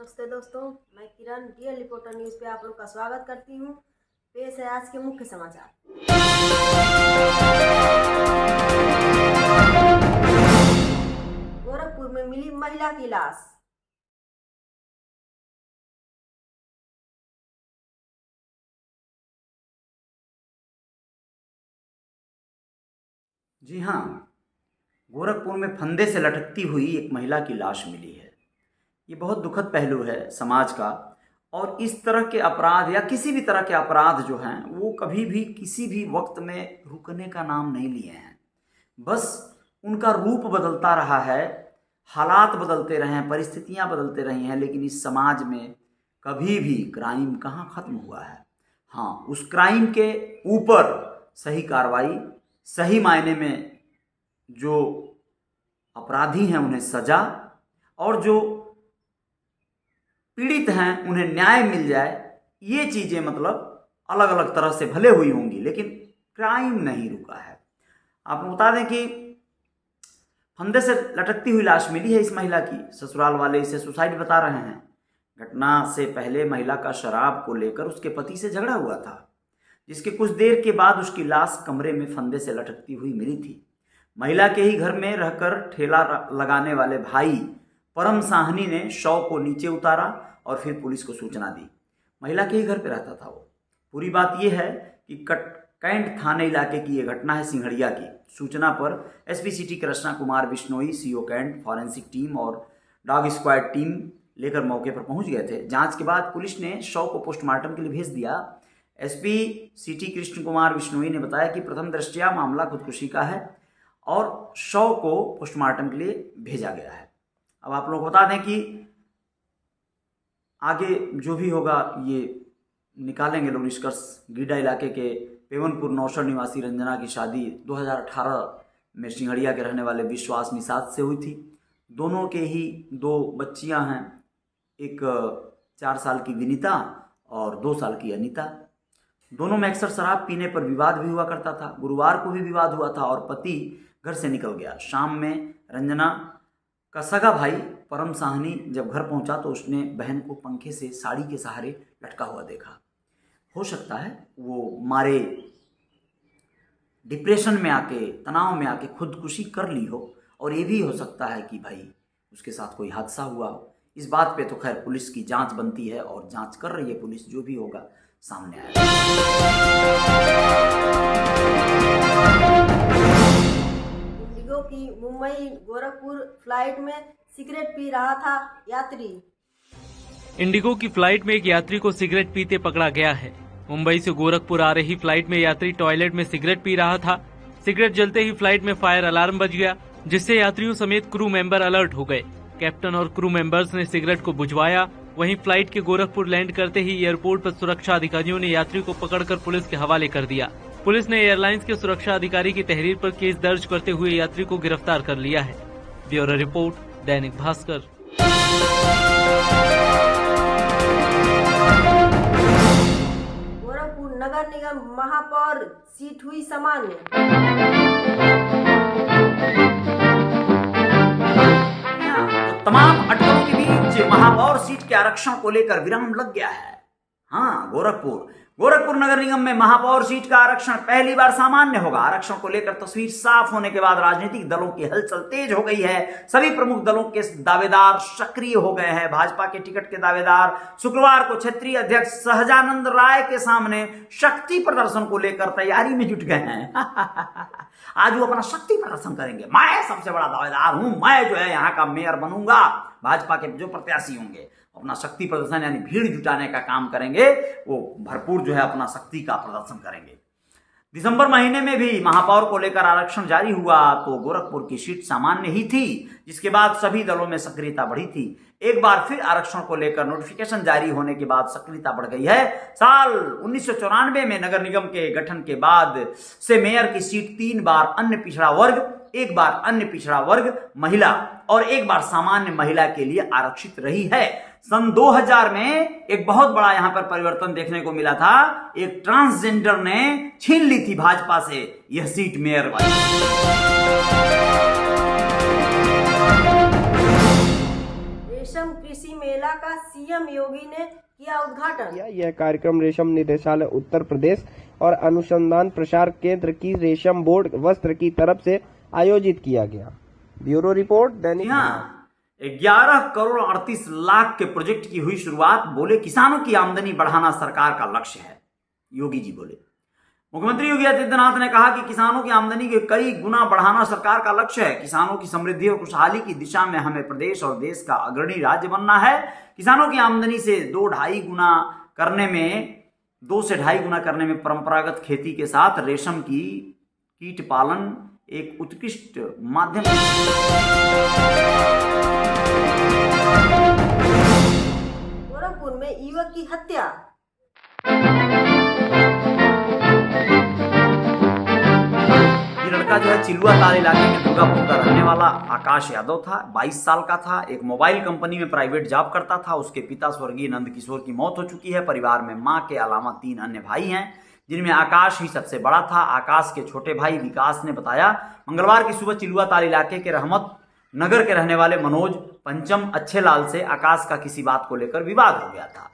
नमस्ते दोस्तों, मैं किरण डीएल रिपोर्टर न्यूज़ पे आप लोग का स्वागत करती हूँ। पेश है आज के मुख्य समाचार। गोरखपुर में मिली महिला की लाश। जी हाँ, गोरखपुर में फंदे से लटकती हुई एक महिला की लाश मिली है। ये बहुत दुखद पहलू है समाज का। और इस तरह के अपराध या किसी भी तरह के अपराध जो हैं वो कभी भी किसी भी वक्त में रुकने का नाम नहीं लिए हैं। बस उनका रूप बदलता रहा है, हालात बदलते रहे हैं, परिस्थितियां बदलते रही हैं, लेकिन इस समाज में कभी भी क्राइम कहाँ खत्म हुआ है। हाँ, उस क्राइम के ऊपर सही कार्रवाई, सही मायने में जो अपराधी हैं उन्हें सजा, और जो पीड़ित हैं उन्हें न्याय मिल जाए, ये चीज़ें मतलब अलग अलग तरह से भले हुई होंगी, लेकिन क्राइम नहीं रुका है। आपको बता दें कि फंदे से लटकती हुई लाश मिली है इस महिला की। ससुराल वाले इसे सुसाइड बता रहे हैं। घटना से पहले महिला का शराब को लेकर उसके पति से झगड़ा हुआ था, जिसके कुछ देर के बाद उसकी लाश कमरे में फंदे से लटकती हुई मिली थी। महिला के ही घर में रहकर ठेला लगाने वाले भाई परम साहनी ने शव को नीचे उतारा और फिर पुलिस को सूचना दी। महिला के ही घर पे रहता था वो। पूरी बात यह है कि कैंट थाने इलाके की यह घटना है, सिंघड़िया की। सूचना पर SP city Krishna Kumar Bishnoi, CO Cantt, forensic team और डॉग स्क्वाड टीम लेकर मौके पर पहुंच गए थे। जांच के बाद पुलिस ने शव को पोस्टमार्टम के लिए भेज दिया। एसपी सिटी कृष्ण कुमार बिश्नोई ने बताया कि प्रथम दृष्टया मामला खुदकुशी का है और शव को पोस्टमार्टम के लिए भेजा गया है। अब आप लोग बता दें कि आगे जो भी होगा ये निकालेंगे लोग निष्कर्ष। गीडा इलाके के पेवनपुर नौशर निवासी रंजना की शादी 2018 में सिंघड़िया के रहने वाले विश्वास निषाद से हुई थी। दोनों के ही 2 बच्चियां हैं, एक 4 साल की विनीता और 2 साल की अनीता। दोनों में अक्सर शराब पीने पर विवाद भी हुआ करता था। गुरुवार को भी विवाद हुआ था और पति घर से निकल गया। शाम में रंजना का सगा भाई परम साहनी जब घर पहुंचा तो उसने बहन को पंखे से साड़ी के सहारे लटका हुआ देखा। हो सकता है वो मारे डिप्रेशन में आके, तनाव में आके खुदकुशी कर ली हो, और ये भी हो सकता है कि भाई उसके साथ कोई हादसा हुआ हो। इस बात पे तो खैर पुलिस की जांच बनती है और जांच कर रही है पुलिस। जो भी होगा सामने आएगा। इंडिगो की मुंबई गोरखपुर फ्लाइट में सिगरेट पी रहा था यात्री। इंडिगो की फ्लाइट में एक यात्री को सिगरेट पीते पकड़ा गया है। मुंबई से गोरखपुर आ रही फ्लाइट में यात्री टॉयलेट में सिगरेट पी रहा था। सिगरेट जलते ही फ्लाइट में फायर अलार्म बज गया, जिससे यात्रियों समेत क्रू मेंबर अलर्ट हो गए। कैप्टन और क्रू मेंबर्स ने सिगरेट को बुझवाया। वहीं फ्लाइट के गोरखपुर लैंड करते ही एयरपोर्ट पर सुरक्षा अधिकारियों ने यात्री को पकड़कर पुलिस के हवाले कर दिया। पुलिस ने एयरलाइंस के सुरक्षा अधिकारी की तहरीर पर केस दर्ज करते हुए यात्री को गिरफ्तार कर लिया है। Bureau report, Dainik Bhaskar. गोरखपुर नगर निगम महापौर सीट हुई सामान्य। तमाम अटकलों के बीच महापौर सीट के आरक्षण को लेकर विराम लग गया है। हाँ, गोरखपुर नगर निगम में महापौर सीट का आरक्षण पहली बार सामान्य होगा। आरक्षण को लेकर तस्वीर साफ होने के बाद राजनीतिक दलों की हलचल तेज हो गई है। सभी प्रमुख दलों के दावेदार सक्रिय हो गए हैं। भाजपा के टिकट के दावेदार शुक्रवार को क्षेत्रीय अध्यक्ष सहजानंद राय के सामने शक्ति प्रदर्शन को लेकर तैयारी में जुट गए हैं। आज वो अपना शक्ति प्रदर्शन करेंगे। मैं सबसे बड़ा दावेदार हूं, मैं जो है यहाँ का मेयर बनूंगा। भाजपा के जो प्रत्याशी होंगे अपना शक्ति प्रदर्शन यानी भीड़ जुटाने का काम करेंगे। वो भरपूर जो है अपना शक्ति का प्रदर्शन करेंगे। दिसंबर महीने में भी महापौर को लेकर आरक्षण जारी हुआ तो गोरखपुर की सीट सामान्य ही थी, जिसके बाद सभी दलों में सक्रियता बढ़ी थी। एक बार फिर आरक्षण को लेकर नोटिफिकेशन जारी होने के बाद सक्रियता बढ़ गई है। साल 1994 में नगर निगम के गठन के बाद से मेयर की सीट 3 बार अन्य पिछड़ा वर्ग, 1 बार अन्य पिछड़ा वर्ग महिला और 1 बार सामान्य महिला के लिए आरक्षित रही है। सन 2000 में एक बहुत बड़ा यहां पर परिवर्तन देखने को मिला था। एक ट्रांसजेंडर ने छीन ली थी भाजपा से यह सीट मेयर वाली। रेशम कृषि मेला का सीएम योगी ने किया उद्घाटन। यह कार्यक्रम रेशम निदेशालय उत्तर प्रदेश और अनुसंधान प्रसार केंद्र की रेशम बोर्ड वस्त्र की तरफ से आयोजित किया गया। ब्यूरो रिपोर्ट दैनिक। हाँ, 11 करोड़ 38 लाख के प्रोजेक्ट की हुई शुरुआत। बोले किसानों की आमदनी बढ़ाना सरकार का लक्ष्य है, योगी जी बोले। मुख्यमंत्री योगी आदित्यनाथ ने कहा कि किसानों की आमदनी के कई गुना बढ़ाना सरकार का लक्ष्य है। किसानों की समृद्धि और खुशहाली की दिशा में हमें प्रदेश और देश का अग्रणी राज्य बनना है। किसानों की आमदनी से 2 से ढाई गुना करने में परंपरागत खेती के साथ रेशम की कीट पालन एक उत्कृष्ट माध्यम। गोरखपुर में युवक की हत्या। ये लड़का जो है चिलुआ ताल इलाके के दुर्गापुर का रहने वाला आकाश यादव था। 22 साल का था। एक मोबाइल कंपनी में प्राइवेट जॉब करता था। उसके पिता स्वर्गीय नंद किशोर की मौत हो चुकी है। परिवार में मां के अलावा 3 अन्य भाई हैं, जिनमें आकाश ही सबसे बड़ा था। आकाश के छोटे भाई विकास ने बताया, मंगलवार की सुबह चिलुआ ताल इलाके के रहमत नगर के रहने वाले मनोज पंचम अच्छेलाल से आकाश का किसी बात को लेकर विवाद हो गया था।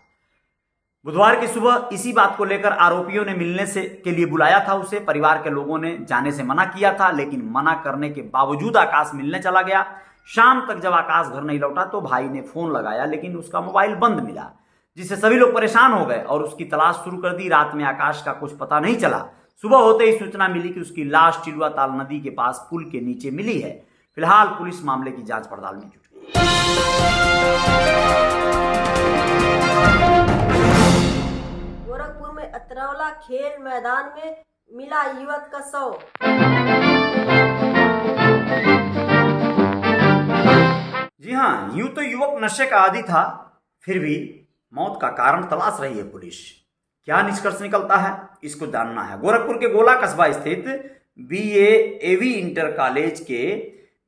बुधवार की सुबह इसी बात को लेकर आरोपियों ने मिलने के लिए बुलाया था उसे। परिवार के लोगों ने जाने से मना किया था, लेकिन मना करने के बावजूद आकाश मिलने चला गया। शाम तक जब आकाश घर नहीं लौटा तो भाई ने फोन लगाया, लेकिन उसका मोबाइल बंद मिला, जिससे सभी लोग परेशान हो गए और उसकी तलाश शुरू कर दी। रात में आकाश का कुछ पता नहीं चला। सुबह होते ही सूचना मिली कि उसकी लाश चिलुआ ताल नदी के पास पुल के नीचे मिली है। फिलहाल पुलिस मामले की जांच पड़ताल में जुट गई है। गोरखपुर में अतरौला खेल मैदान में मिला युवक का शव। जी हाँ, यूं तो युवक नशे का आदी था, फिर भी मौत का कारण तलाश रही है पुलिस। क्या निष्कर्ष निकलता है, इसको जानना है। गोरखपुर के गोला कस्बा स्थित BAAV इंटर कॉलेज के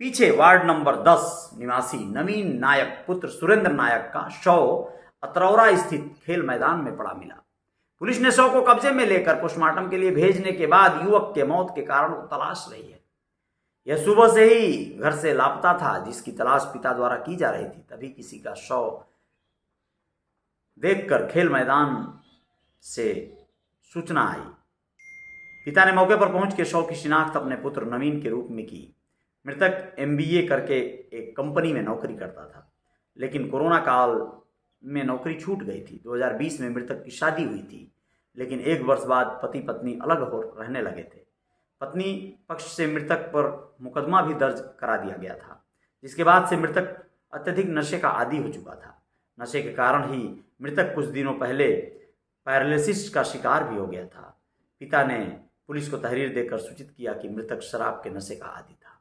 पीछे वार्ड नंबर 10 निवासी नवीन नायक पुत्र सुरेंद्र नायक का शव अतरौरा स्थित खेल मैदान में पड़ा मिला। पुलिस ने शव को कब्जे में लेकर पोस्टमार्टम के लिए भेजने के बाद युवक के मौत के कारण को तलाश रही है। यह सुबह से ही घर से लापता था, जिसकी तलाश पिता द्वारा की जा रही थी। तभी किसी का शव देखकर खेल मैदान से सूचना आई। पिता ने मौके पर पहुंच के शव की शिनाख्त अपने पुत्र नवीन के रूप में की। मृतक MBA करके एक कंपनी में नौकरी करता था, लेकिन कोरोना काल में नौकरी छूट गई थी। 2020 में मृतक की शादी हुई थी, लेकिन 1 वर्ष बाद पति पत्नी अलग हो रहने लगे थे। पत्नी पक्ष से मृतक पर मुकदमा भी दर्ज करा दिया गया था, जिसके बाद से मृतक अत्यधिक नशे का आदी हो चुका था। नशे के कारण ही मृतक कुछ दिनों पहले पैरालिसिस का शिकार भी हो गया था। पिता ने पुलिस को तहरीर देकर सूचित किया कि मृतक शराब के नशे का आदी था।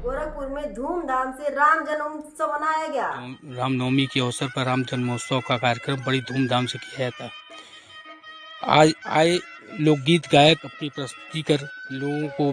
गोरखपुर में धूमधाम से राम जन्मोत्सव मनाया गया। रामनवमी के अवसर पर राम जन्मोत्सव का कार्यक्रम बड़ी धूमधाम से किया जाता है। आज आए लोकगीत गायक अपनी प्रस्तुति कर लोगों को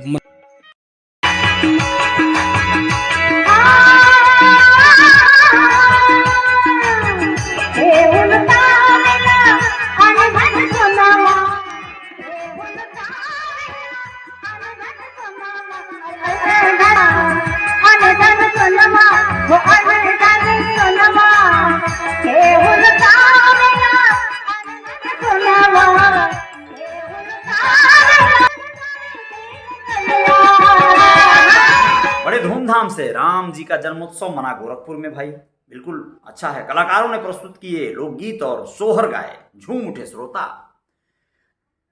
बड़े धूमधाम से राम जी का जन्मोत्सव मना गोरखपुर में भाई। बिल्कुल अच्छा है। कलाकारों ने प्रस्तुत किए लोकगीत और सोहर गाए, झूम उठे श्रोता।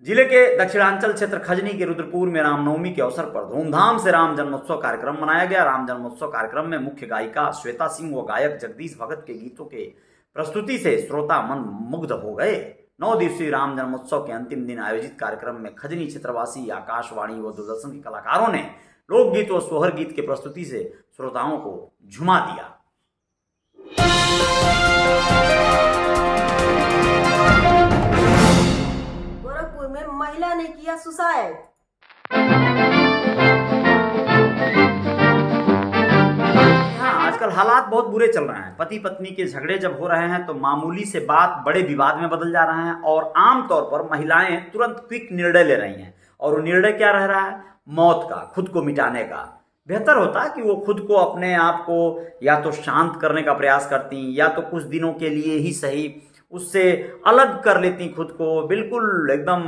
जिले के दक्षिणांचल क्षेत्र खजनी के रुद्रपुर में रामनवमी के अवसर पर धूमधाम से राम जन्मोत्सव कार्यक्रम मनाया गया। राम जन्मोत्सव कार्यक्रम में मुख्य गायिका श्वेता सिंह व गायक जगदीश भगत के गीतों के प्रस्तुति से श्रोता मन मुग्ध हो गए। 9 दिवसीय राम जन्मोत्सव के अंतिम दिन आयोजित कार्यक्रम में खजनी क्षेत्रवासी, आकाशवाणी व दूरदर्शन के कलाकारों ने लोकगीत व सोहर गीत की प्रस्तुति से श्रोताओं को झुमा दिया। गोरखपुर में महिला ने किया सुसाइड। आजकल हालात बहुत बुरे चल रहे हैं। पति पत्नी के झगड़े जब हो रहे हैं तो मामूली से बात बड़े विवाद में बदल जा रहे हैं और आमतौर पर महिलाएं तुरंत क्विक निर्णय ले रही हैं। और वो निर्णय क्या रह रहा है? मौत का, खुद को मिटाने का। बेहतर होता कि वो खुद को, अपने आप को या तो शांत करने का प्रयास करती, या तो कुछ दिनों के लिए ही सही उससे अलग कर लेती खुद को, बिल्कुल एकदम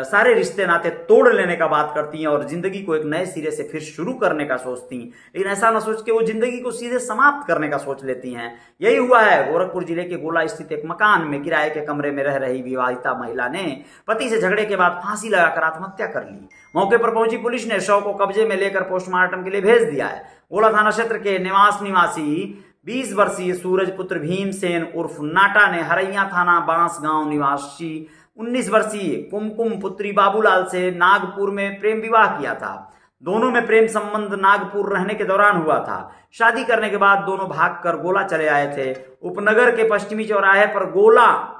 सारे रिश्ते नाते तोड़ लेने का बात करती हैं और जिंदगी को एक नए सिरे से फिर शुरू करने का सोचती हैं। लेकिन ऐसा ना सोच के वो जिंदगी को सीधे समाप्त करने का सोच लेती हैं। यही हुआ है गोरखपुर जिले के गोला स्थित एक मकान में। किराए के कमरे में रह रही विवाहिता महिला ने पति से झगड़े के बाद फांसी लगाकर आत्महत्या कर ली। मौके पर पहुंची पुलिस ने शव को कब्जे में लेकर पोस्टमार्टम के लिए भेज दिया है। गोला थाना क्षेत्र के निवासी 20 वर्षीय सूरज पुत्र भीमसेन उर्फ नाटा ने हरैया थाना बांस गांव निवासी 19 वर्षीय कुमकुम पुत्री बाबूलाल से नागपुर में प्रेम विवाह किया था। दोनों में प्रेम संबंध नागपुर रहने के दौरान हुआ था। शादी करने के बाद दोनों भागकर गोला चले आए थे। उपनगर के पश्चिमी चौराहे पर गोला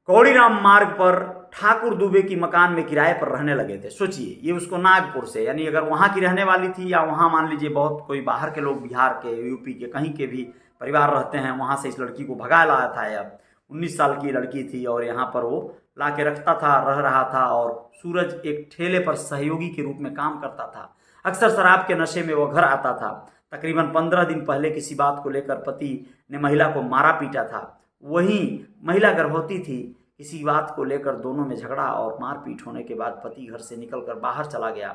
कौड़ीराम मार्ग पर ठाकुर दुबे की मकान में किराए पर रहने लगे थे। सोचिए, ये उसको नागपुर से, यानी अगर वहां की रहने वाली थी या वहां मान लीजिए बहुत कोई बाहर के लोग, बिहार के, यूपी के, कहीं के भी परिवार रहते हैं, वहां से इस लड़की को भगा लाया था। या 19 साल की लड़की थी और यहाँ पर वो ला के रखता था, रह रहा था। और सूरज एक ठेले पर सहयोगी के रूप में काम करता था। अक्सर शराब के नशे में वो घर आता था। तकरीबन 15 दिन पहले किसी बात को लेकर पति ने महिला को मारा पीटा था। वहीं महिला गर्भवती थी। इसी बात को लेकर दोनों में झगड़ा और मारपीट होने के बाद पति घर से निकलकर बाहर चला गया।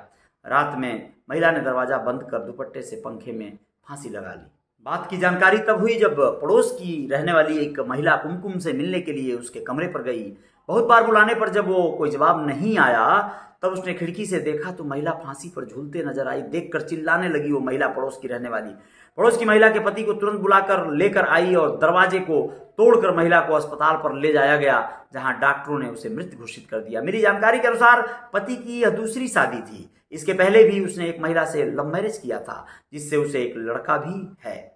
रात में महिला ने दरवाजा बंद कर दुपट्टे से पंखे में फांसी लगा ली। बात की जानकारी तब हुई जब पड़ोस की रहने वाली एक महिला कुमकुम से मिलने के लिए उसके कमरे पर गई। बहुत बार बुलाने पर जब वो कोई जवाब नहीं आया तब उसने खिड़की से देखा तो महिला फांसी पर झूलते नजर आई। देखकर चिल्लाने लगी वो महिला, पड़ोस की रहने वाली। पड़ोस की महिला के पति को तुरंत बुलाकर लेकर आई और दरवाजे को तोड़कर महिला को अस्पताल पर ले जाया गया, जहां डॉक्टरों ने उसे मृत घोषित कर दिया। मेरी जानकारी के अनुसार पति की यह दूसरी शादी थी। इसके पहले भी उसने एक महिला से लव मैरिज किया था, जिससे उसे एक लड़का भी है।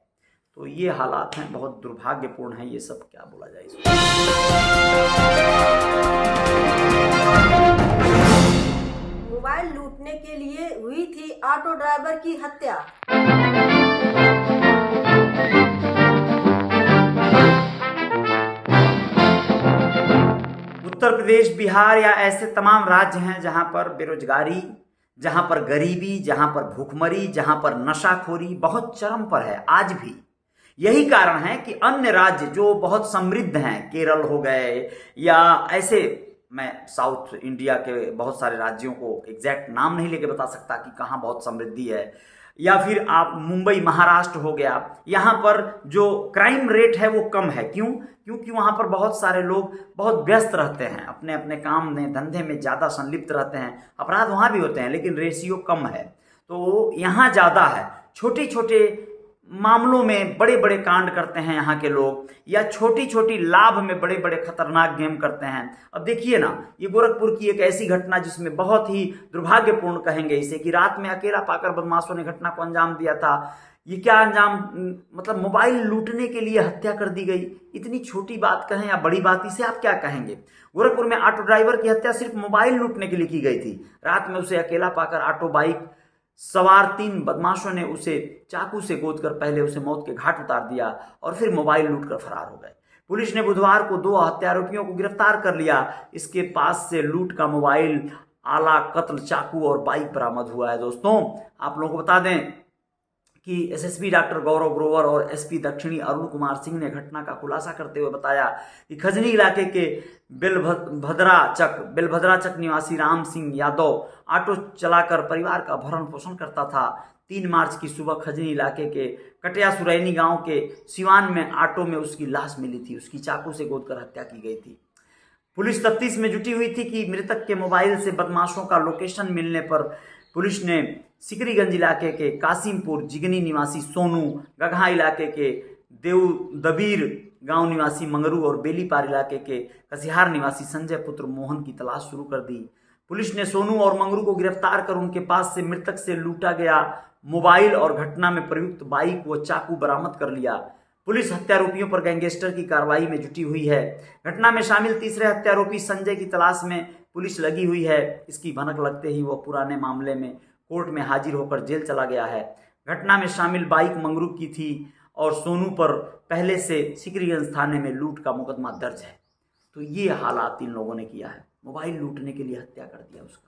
तो ये हालात हैं, बहुत दुर्भाग्यपूर्ण है ये सब, क्या बोला जाए इसको। मोबाइल लूटने के लिए हुई थी ऑटो ड्राइवर की हत्या। उत्तर प्रदेश, बिहार या ऐसे तमाम राज्य हैं जहां पर बेरोजगारी, जहां पर गरीबी, जहां पर भूखमरी, जहां पर नशाखोरी बहुत चरम पर है आज भी। यही कारण है कि अन्य राज्य जो बहुत समृद्ध हैं, केरल हो गए या ऐसे, मैं साउथ इंडिया के बहुत सारे राज्यों को एग्जैक्ट नाम नहीं लेके बता सकता कि कहाँ बहुत समृद्धि है, या फिर आप मुंबई महाराष्ट्र हो गया, यहाँ पर जो क्राइम रेट है वो कम है। क्यों? क्योंकि वहाँ पर बहुत सारे लोग बहुत व्यस्त रहते हैं, अपने अपने काम में, धंधे में ज़्यादा संलिप्त रहते हैं। अपराध वहाँ भी होते हैं लेकिन रेशियो कम है, तो यहाँ ज़्यादा है। छोटे छोटे मामलों में बड़े बड़े कांड करते हैं यहाँ के लोग, या छोटी छोटी लाभ में बड़े बड़े खतरनाक गेम करते हैं। अब देखिए ना, ये गोरखपुर की एक ऐसी घटना जिसमें बहुत ही दुर्भाग्यपूर्ण कहेंगे इसे, कि रात में अकेला पाकर बदमाशों ने घटना को अंजाम दिया था। ये क्या अंजाम, मतलब मोबाइल लूटने के लिए हत्या कर दी गई। इतनी छोटी बात कहें या बड़ी बात, इसे आप क्या कहेंगे? गोरखपुर में ऑटो ड्राइवर की हत्या सिर्फ मोबाइल लूटने के लिए की गई थी। रात में उसे अकेला पाकर ऑटो बाइक सवार 3 बदमाशों ने उसे चाकू से गोदकर पहले उसे मौत के घाट उतार दिया और फिर मोबाइल लूटकर फरार हो गए। पुलिस ने बुधवार को 2 हत्यारोपियों को गिरफ्तार कर लिया। इसके पास से लूट का मोबाइल, आला, कत्ल, चाकू और बाइक बरामद हुआ है। दोस्तों, आप लोगों को बता दें कि एसएसपी डॉक्टर गौरव ग्रोवर और एसपी दक्षिणी अरुण कुमार सिंह ने घटना का खुलासा करते हुए बताया कि खजनी इलाके के बेलभद्रा चक निवासी राम सिंह यादव ऑटो चलाकर परिवार का भरण पोषण करता था। 3 मार्च की सुबह खजनी इलाके के कटिया सुरैनी गांव के सिवान में ऑटो में उसकी लाश मिली थी। उसकी चाकू से गोदकर हत्या की गई थी। पुलिस तफ्तीश में जुटी हुई थी कि मृतक के मोबाइल से बदमाशों का लोकेशन मिलने पर पुलिस ने सिकरीगंज इलाके के कासिमपुर जिगनी निवासी सोनू, गगहा इलाके के देवदबीर गांव निवासी मंगरू और बेलीपार इलाके के कसिहार निवासी संजय पुत्र मोहन की तलाश शुरू कर दी। पुलिस ने सोनू और मंगरू को गिरफ्तार कर उनके पास से मृतक से लूटा गया मोबाइल और घटना में प्रयुक्त बाइक व चाकू बरामद कर लिया। पुलिस हत्यारोपियों पर गैंगस्टर की कार्रवाई में जुटी हुई है। घटना में शामिल तीसरे हत्यारोपी संजय की तलाश में पुलिस लगी हुई है। इसकी भनक लगते ही वह पुराने मामले में कोर्ट में हाजिर होकर जेल चला गया है। घटना में शामिल बाइक मंगरू की थी और सोनू पर पहले से सिकरीगंज थाने में लूट का मुकदमा दर्ज है। तो ये हालात इन लोगों ने किया है, मोबाइल लूटने के लिए हत्या कर दिया उसका।